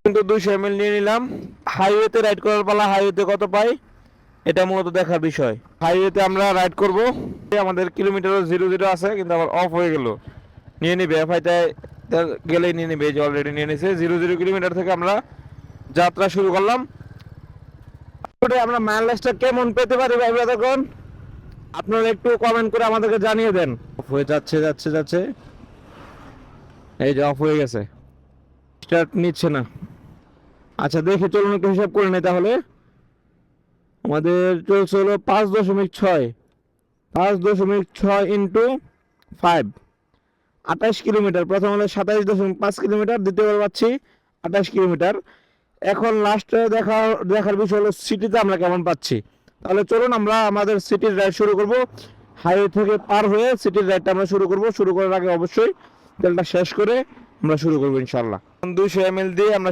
কিন্তু 200 ml নিয়ে নিলাম। হাইওয়েতে রাইড করার পালা, হাইওয়েতে কত পাই এটা মূলত দেখার বিষয়। হাইওয়েতে আমরা রাইড করব, আমাদের কিলোমিটারও 0 আছে কিন্তু আবার অফ হয়ে গেল। নিয়ে নিবে এফআইতে গেলেই নিয়ে নিবে, যে অলরেডি নিয়ে নিছে। 0 কিলোমিটার থেকে আমরা যাত্রা শুরু করলাম। আমরা মাইলেজটা কেমন পেতে পারি ভাই তখন আপনারা একটু কমেন্ট করে আমাদেরকে জানিয়ে দেন। অফ হয়ে যাচ্ছে যাচ্ছে যাচ্ছে, এই যে অফ হয়ে গেছে, স্টার্ট নিচ্ছে না। আচ্ছা দেখে চলুন একটু হিসাব করে নেই তাহলে। আমাদের চলছে হলো 5.6, 5.6 ইন্টু 5, 28 কিলোমিটার। প্রথম হলো 27.5 কিলোমিটার, দ্বিতীয়বার পাচ্ছি 28 কিলোমিটার। এখন লাস্টে দেখার বিষয় হলো সিটিতে আমরা কেমন পাচ্ছি। তাহলে চলুন আমরা আমাদের সিটির রাইড শুরু করব। হাইওয়ে থেকে পার হয়ে সিটির রাইডটা আমরা শুরু করব। শুরু করার আগে অবশ্যই তেলটা শেষ করে আমরা শুরু করবো ইনশাল্লাহ। 200 ml দিয়ে আমরা